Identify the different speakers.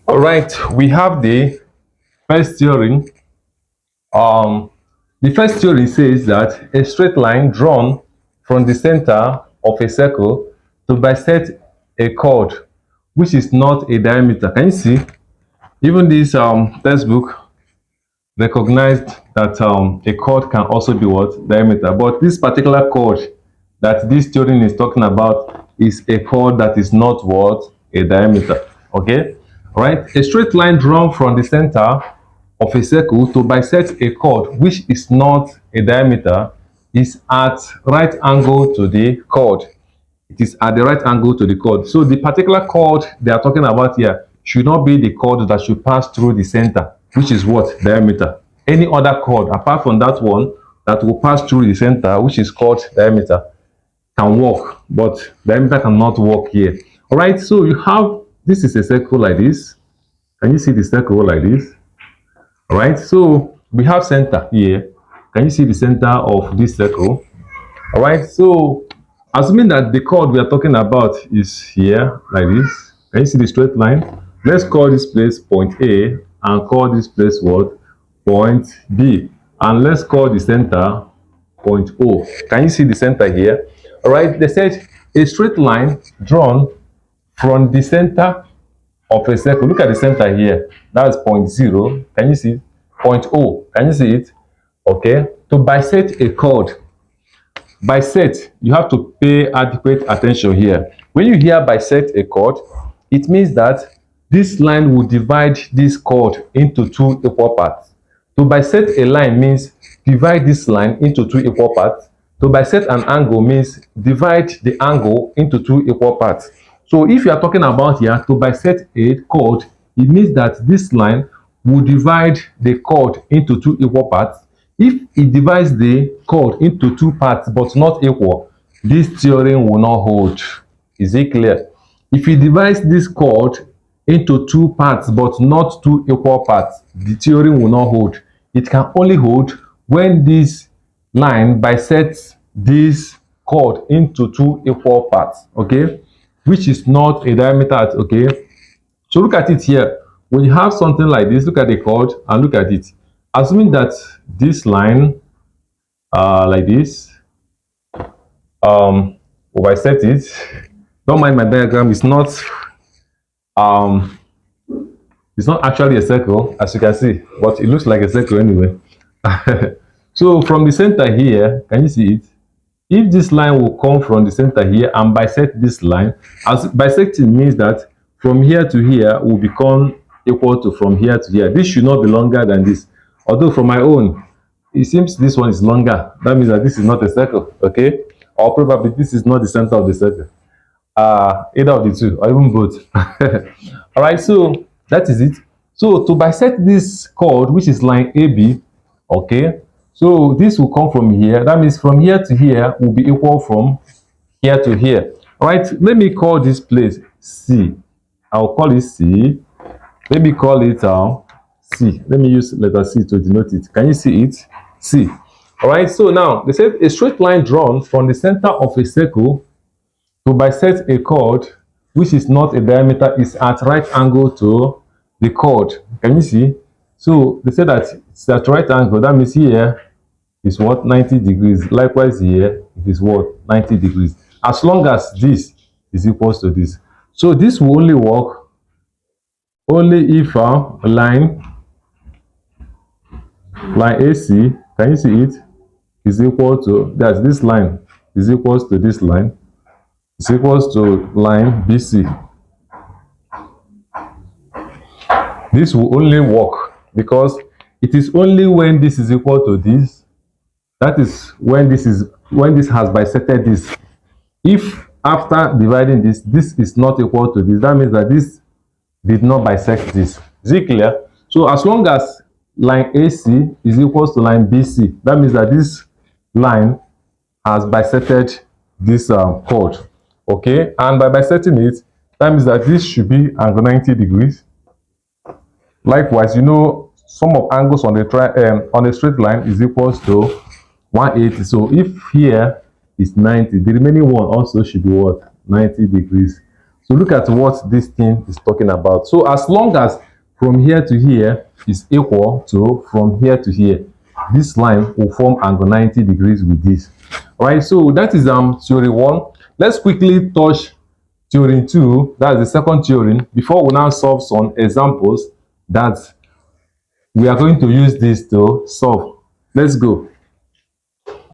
Speaker 1: All right, we have the first theory. Um, the first theory says that a straight line drawn from the center of a circle to bisect a chord which is not a diameter. Can you see? Even this textbook recognized that a chord can also be what? Diameter. But this particular chord that this theory is talking about is a chord that is not what? A diameter. Okay? All right? A straight line drawn from the center of a circle to bisect a chord which is not a diameter is at right angle to the chord. It is at the right angle to the chord. So the particular chord they are talking about here should not be the chord that should pass through the center, which is what? Diameter. Any other chord apart from that one that will pass through the center, which is called diameter, can work, but diameter cannot work here. All right, so you have, this is a circle like this. Can you see the circle like this? All right, so we have center here. Can you see the center of this circle? All right, so assuming that the chord we are talking about is here like this, can you see the straight line? Let's call this place point A and call this place what? Point B. And let's call the center point O. Can you see the center here? All right, they said a straight line drawn from the center of a circle. Look at the center here. That's point 0. Can you see? Point O. Can you see it? Okay. To bisect a chord. Bisect, you have to pay adequate attention here. When you hear bisect a chord, it means that this line will divide this chord into two equal parts. To bisect a line means divide this line into two equal parts. To bisect an angle means divide the angle into two equal parts. So if you are talking about here to bisect a chord, it means that this line will divide the chord into two equal parts. If it divides the chord into two parts but not equal, this theorem will not hold. Is it clear? If it divides this chord into two parts but not two equal parts, the theorem will not hold. It can only hold when this line bisects this chord into two equal parts, okay, which is not a diameter, okay. So look at it here. When you have something like this, look at the chord and look at it. Assuming that this line like this, we bisect it. Don't mind my diagram, it's not actually a circle, as you can see, but it looks like a circle anyway. So from the center here, can you see it? If this line will come from the center here and bisect this line, as bisecting means that from here to here will become equal to from here to here. This should not be longer than this. Although from my own, it seems this one is longer. That means that this is not a circle, okay? Or probably this is not the center of the circle. Either of the two, or even both. All right, so that is it. So to bisect this chord, which is line AB, okay, so this will come from here. That means from here to here will be equal from here to here. All right, let me call this place C. I'll call it C. Let me call it C. Let me use letter C to denote it. Can you see it? C. All right, so now they said a straight line drawn from the center of a circle to bisect a chord which is not a diameter is at right angle to the chord. Can you see? So they said that it's at right angle. That means here is what? 90 degrees. Likewise here it is what? 90 degrees. As long as this is equal to this. So this will only work only if line AC, can you see it, is equal to, that's this line is equals to this line, is equals to line BC. This will only work because it is only when this is equal to this, that is when this has bisected this. If after dividing this, this is not equal to this, that means that this did not bisect this. Is it clear? So as long as line AC is equal to line BC, that means that this line has bisected this chord, okay, and by bisecting it, that means that this should be angle 90 degrees. Likewise, you know, sum of angles on a straight line is equal to 180. So if here is 90, the remaining one also should be what? 90 degrees. So look at what this thing is talking about. So as long as from here to here is equal to from here to here, this line will form angle 90 degrees with this. All right, so that is theory 1. Let's quickly touch theory 2, that's the second theorem, before we now solve some examples that we are going to use this to solve. Let's go.